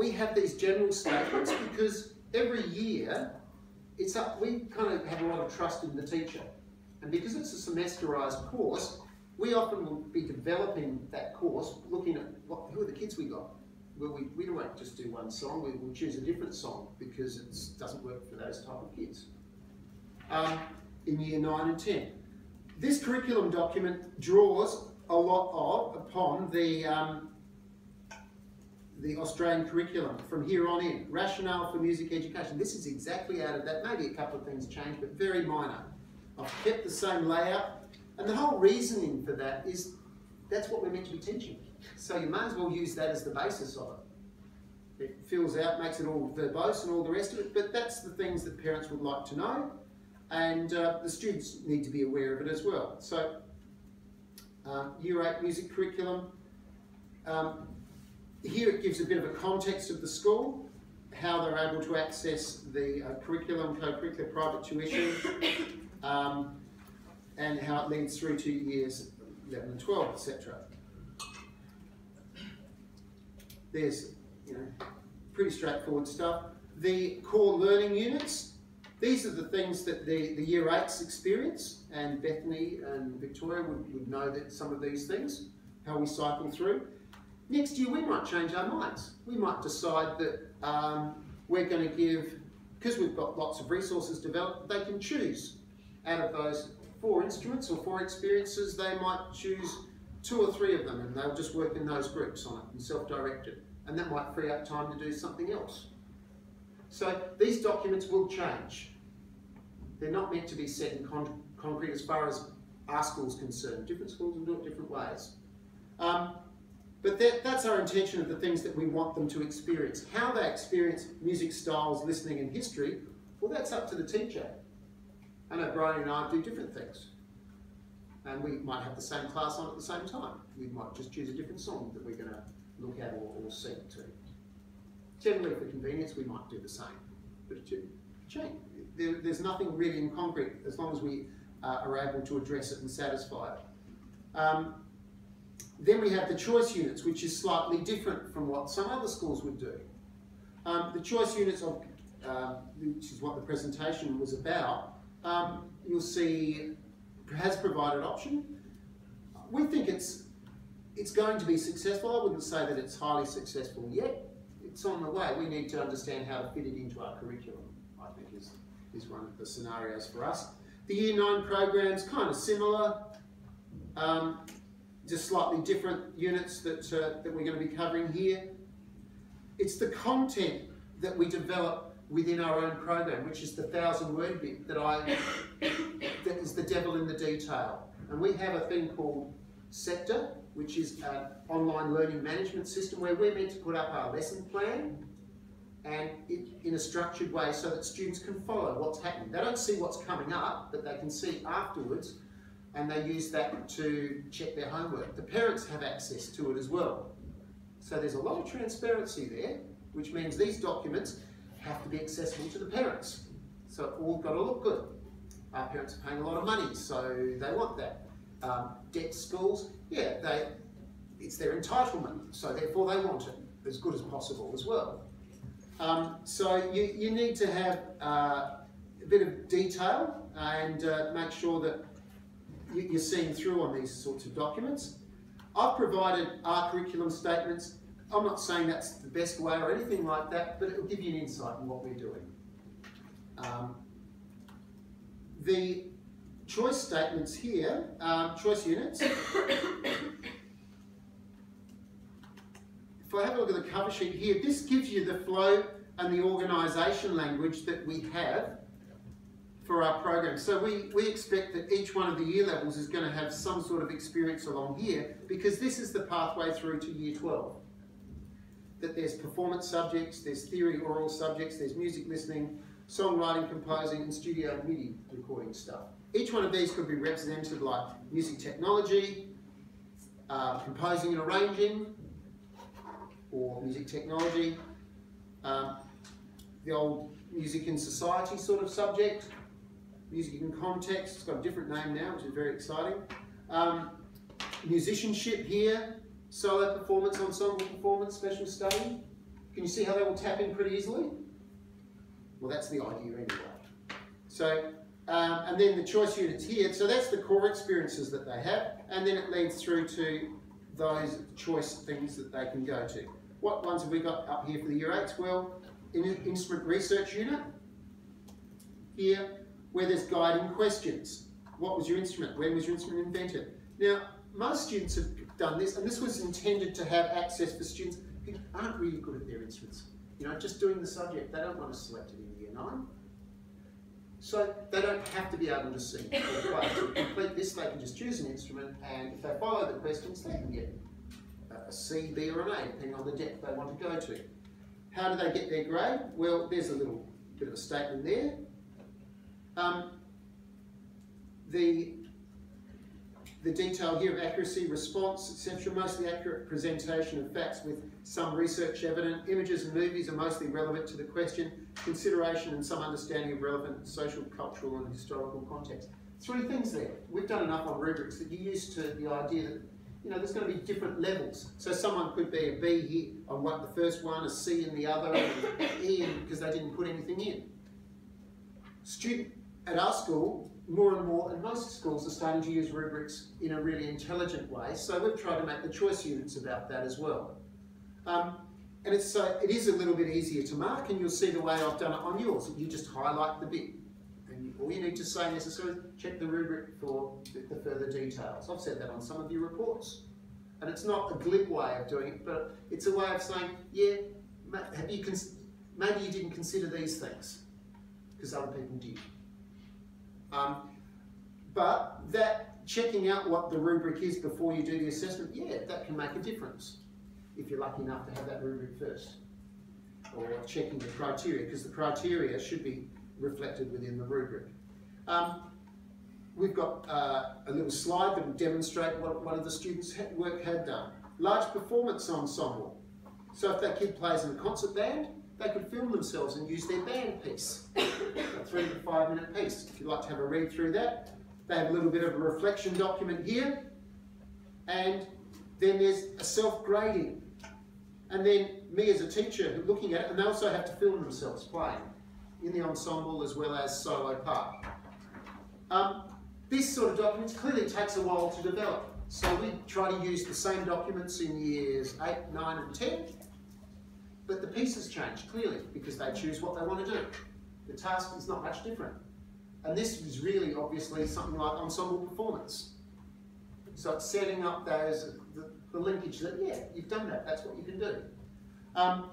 we have these general statements because every year we kind of have a lot of trust in the teacher. And because it's a semesterised course, we often will be developing that course, looking at who are the kids we got. Well, we won't just do one song, we'll choose a different song because it doesn't work for those type of kids. In year 9 and 10. This curriculum document draws a lot upon the Australian curriculum from here on in. Rationale for music education. This is exactly out of that. Maybe a couple of things changed, but very minor. I've kept the same layout, and the whole reasoning for that is that's what we're meant to be teaching. So you may as well use that as the basis of it. It fills out, makes it all verbose and all the rest of it, but that's the things that parents would like to know, and the students need to be aware of it as well. So Year 8 music curriculum. Here it gives a bit of a context of the school, how they're able to access the curriculum, co-curricular private tuition, and how it leads through to years 11 and 12, etc. There's, pretty straightforward stuff. The core learning units, these are the things that the Year 8s experience, and Bethany and Victoria would know that some of these things, how we cycle through. Next year we might change our minds. We might decide that we're going to give, because we've got lots of resources developed, they can choose out of those 4 instruments or 4 experiences, they might choose 2 or 3 of them and they'll just work in those groups on it and self-directed. And that might free up time to do something else. So these documents will change. They're not meant to be set in concrete as far as our school's concerned. Different schools will do it different ways. But that's our intention of the things that we want them to experience. How they experience music styles, listening and history, well, that's up to the teacher. I know Brian and I do different things. And we might have the same class on at the same time. We might just choose a different song that we're going to look at or sing to. Generally, for convenience, we might do the same. But it should change. There's nothing really in concrete as long as we are able to address it and satisfy it. Then we have the choice units, which is slightly different from what some other schools would do. The choice units, which is what the presentation was about, you'll see has provided option. We think it's going to be successful. I wouldn't say that it's highly successful yet. It's on the way. We need to understand how to fit it into our curriculum, I think is one of the scenarios for us. The Year 9 program's kind of similar. Just slightly different units that we're going to be covering here. It's the content that we develop within our own program, which is the 1,000-word bit that is the devil in the detail. And we have a thing called Scepter, which is an online learning management system where we're meant to put up our lesson plan and in a structured way so that students can follow what's happening. They don't see what's coming up, but they can see afterwards, and they use that to check their homework. The parents have access to it as well. So there's a lot of transparency there, which means these documents have to be accessible to the parents. So it's all got to look good. Our parents are paying a lot of money, so they want that. Debt schools, yeah, it's their entitlement, so therefore they want it as good as possible as well. So you need to have a bit of detail and make sure that you're seeing through on these sorts of documents. I've provided our curriculum statements. I'm not saying that's the best way or anything like that, but it will give you an insight in what we're doing. The choice statements here, choice units. If I have a look at the cover sheet here, this gives you the flow and the organisation language that we have for our program. So we expect that each one of the year levels is going to have some sort of experience along here, because this is the pathway through to year 12. That there's performance subjects, there's theory oral subjects, there's music listening, songwriting, composing, and studio and MIDI recording stuff. Each one of these could be represented like music technology, composing and arranging, or music technology, the old music in society sort of subject, music in context, it's got a different name now, which is very exciting. Musicianship here, solo performance, ensemble performance, special study. Can you see how they all tap in pretty easily? Well, that's the idea anyway. So, and then the choice units here, so that's the core experiences that they have, and then it leads through to those choice things that they can go to. What ones have we got up here for the Year 8s? Well, in an instrument research unit, here, where there's guiding questions. What was your instrument? When was your instrument invented? Now, most students have done this, and this was intended to have access for students who aren't really good at their instruments. You know, just doing the subject, they don't want to select it in Year 9. So they don't have to be able to sing. To complete this, they can just choose an instrument, and if they follow the questions, they can get a C, B, or an A, depending on the depth they want to go to. How do they get their grade? Well, there's a little bit of a statement there. The detail here of accuracy, response, etc., mostly accurate presentation of facts with some research evidence. Images and movies are mostly relevant to the question, consideration and some understanding of relevant social, cultural and historical context. 3 things there. We've done enough on rubrics that you're used to the idea that, you know, there's going to be different levels. So someone could be a B here on the first one, a C in the other, and an E because they didn't put anything in. Student at our school, more and more, and most schools are starting to use rubrics in a really intelligent way, so we've tried to make the choice units about that as well. And it is a little bit easier to mark, and you'll see the way I've done it on yours. You just highlight the bit, and all you need to say necessarily, check the rubric for the further details. I've said that on some of your reports. And it's not a glib way of doing it, but it's a way of saying, yeah, maybe you didn't consider these things, because other people did. But that checking out what the rubric is before you do the assessment, yeah, that can make a difference if you're lucky enough to have that rubric first. Or checking the criteria, because the criteria should be reflected within the rubric. We've got a little slide that will demonstrate what one of the students' work had done. Large performance ensemble. So if that kid plays in a concert band, they could film themselves and use their band piece, a 3 to 5 minute piece. If you'd like to have a read through that, they have a little bit of a reflection document here, and then there's a self-grading. And then me as a teacher looking at it, and they also have to film themselves playing in the ensemble as well as solo part. This sort of documents clearly takes a while to develop. So we try to use the same documents in years 8, 9 and 10. But the pieces change, clearly, because they choose what they want to do. The task is not much different. And this is really, obviously, something like ensemble performance. So it's setting up those, the linkage that, yeah, you've done that, that's what you can do. And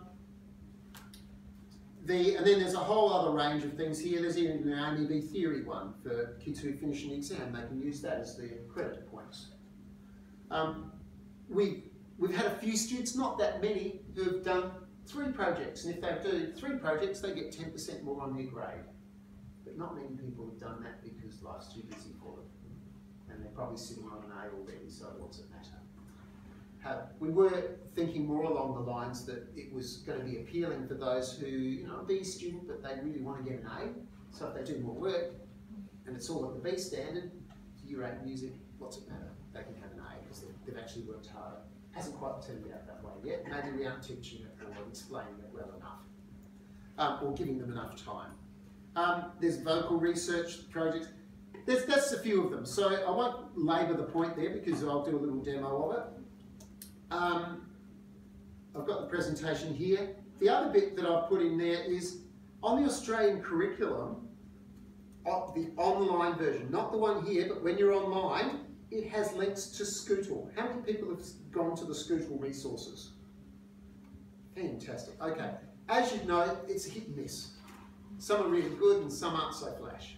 then there's a whole other range of things here. There's even an AMB theory one for kids who finish an exam. They can use that as their credit points. We've had a few students, not that many, who have done 3 projects, and if they do 3 projects, they get 10% more on their grade. But not many people have done that because life's too busy for them. And they're probably sitting on an A already, so what's it matter? We were thinking more along the lines that it was going to be appealing for those who, you know, a B student, but they really want to get an A. So if they do more work, and it's all at the B standard, Year 8 music, what's it matter? They can have an A because they've actually worked harder. Hasn't quite turned out that way yet. Maybe we aren't teaching it or explaining it well enough, or giving them enough time. There's vocal research projects. That's a few of them. So I won't labour the point there because I'll do a little demo of it. I've got the presentation here. The other bit that I've put in there is on the Australian curriculum, the online version, not the one here, but when you're online, it has links to Scootle. How many people have gone to the Scootle resources? Fantastic. Okay. As you know, it's a hit and miss. Some are really good and some aren't so flash.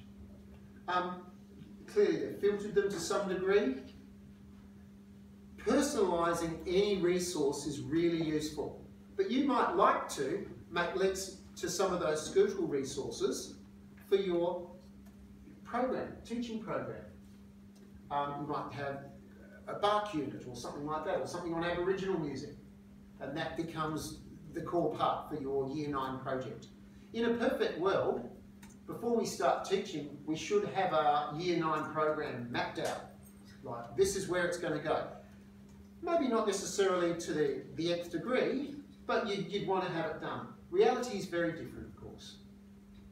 Clearly, they've filtered them to some degree. Personalising any resource is really useful. But you might like to make links to some of those Scootle resources for your program, teaching program. You might have a Bach unit or something like that, or something on Aboriginal music, and that becomes the core part for your Year 9 project. In a perfect world, before we start teaching, we should have our Year 9 program mapped out. Like, this is where it's going to go. Maybe not necessarily to the nth degree, but you'd want to have it done. Reality is very different, of course.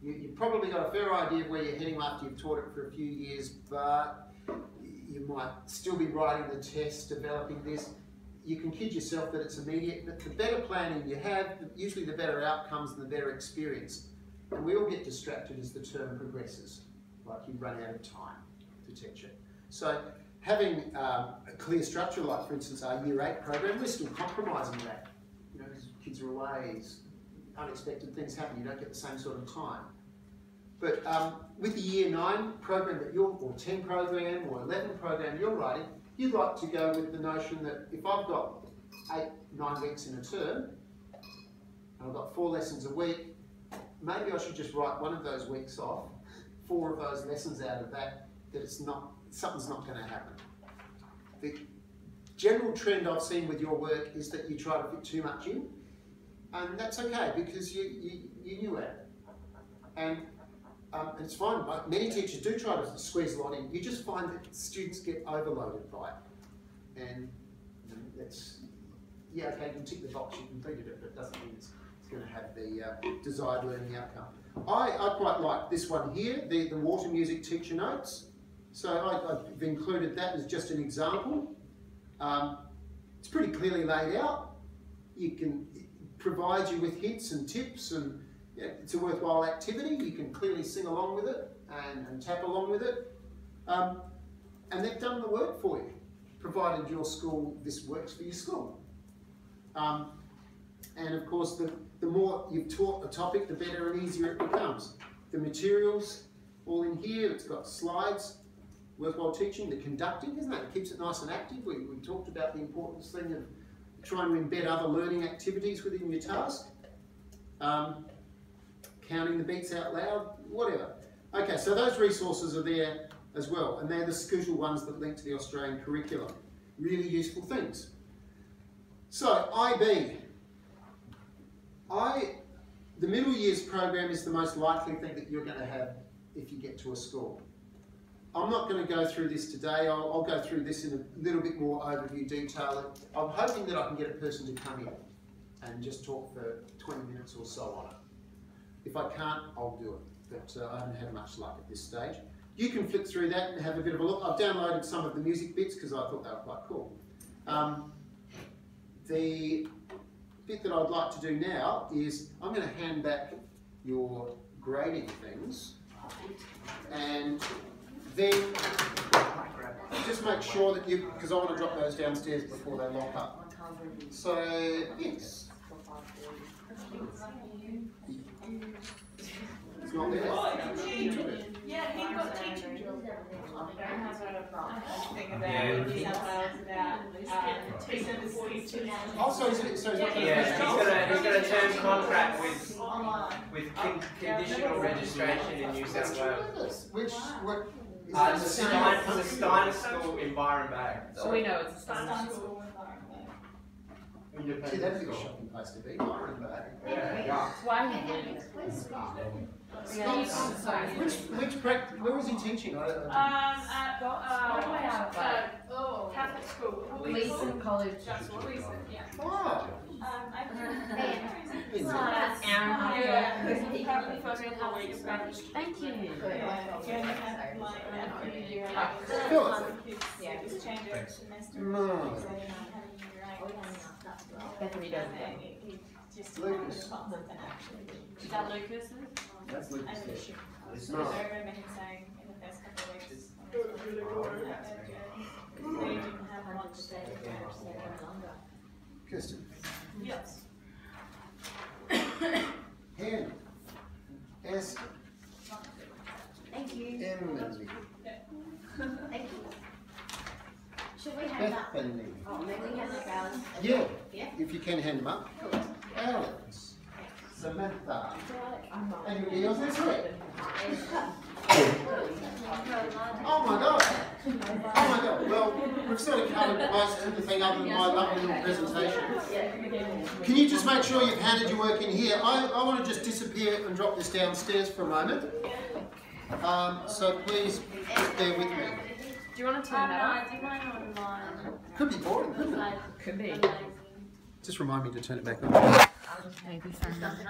You've probably got a fair idea of where you're heading after you've taught it for a few years, but you might still be writing the test, developing this. You can kid yourself that it's immediate, but the better planning you have, usually the better outcomes and the better experience. And we all get distracted as the term progresses, like you run out of time to teach it. So having a clear structure, like for instance our Year 8 program, we're still compromising that. You know, because kids are away, unexpected things happen, you don't get the same sort of time. But with the Year 9 program that you're, or 10 program or 11 program you're writing, you'd like to go with the notion that if I've got 8-9 weeks in a term, and I've got 4 lessons a week, maybe I should just write one of those weeks off, 4 of those lessons out of that, it's not, something's not going to happen. The general trend I've seen with your work is that you try to fit too much in, and that's okay because you knew it. And it's fine, but many teachers do try to squeeze a lot in. You just find that students get overloaded by it. And that's, yeah, okay, you can tick the box, you completed it, but it doesn't mean it's going to have the desired learning outcome. I quite like this one here, the water music teacher notes. So I've included that as just an example. It's pretty clearly laid out. It provides you with hints and tips, and yeah, it's a worthwhile activity. You can clearly sing along with it and tap along with it. And they've done the work for you, provided your school, this works for your school. And of course, the more you've taught a topic, the better and easier it becomes. The materials, all in here, it's got slides, worthwhile teaching, the conducting, isn't it? It keeps it nice and active. We talked about the importance thing of trying to embed other learning activities within your task. Counting the beats out loud, whatever. Okay, so those resources are there as well, and they're the Scootle ones that link to the Australian curriculum. Really useful things. So, IB. The middle years program is the most likely thing that you're going to have if you get to a school. I'm not going to go through this today. I'll go through this in a little bit more overview detail. I'm hoping that I can get a person to come in and just talk for 20 minutes or so on it. If I can't, I'll do it, but I haven't had much luck at this stage. You can flick through that and have a bit of a look. I've downloaded some of the music bits because I thought they were quite cool. The bit that I'd like to do now is I'm going to hand back your grading things, and then just make sure that you, because I want to drop those downstairs before they lock up. So, yes. It's not there. Yeah, he got teaching jobs. Thing about New South Wales about Also, he's got a term contract with conditional registration in New South Wales. Which it's a Steiner School in Byron Bay. So we know it's a Steiner School in Byron Bay. See, that'd be a shocking place to be, Byron Bay. Yeah. That's why he did it. Where was he teaching? At Catholic school. Leeson College. Just Leeson, yeah. Oh. Thank you. Bethany does that. Lucas. Is that Lucas? That's Lucas. It's not. I remember him saying in the first couple of weeks. They didn't have much to say. Kirsten. Yes. Hannah. Esther. Thank you. Emily. Thank you. Should we hand up? Bethany. Oh, maybe we hand up ours. Yeah. Yeah. If you can hand them up. Alex. Samantha. And your deals this week. Oh my God. Oh my God. Well, we've sort of covered most of the thing other than my lovely little presentation. Can you just make sure you've handed your work in here? I want to just disappear and drop this downstairs for a moment. So please just bear with me. Do you want to turn that on? Could be boring, couldn't it? Could be. Just remind me to turn it back on. Maybe something on your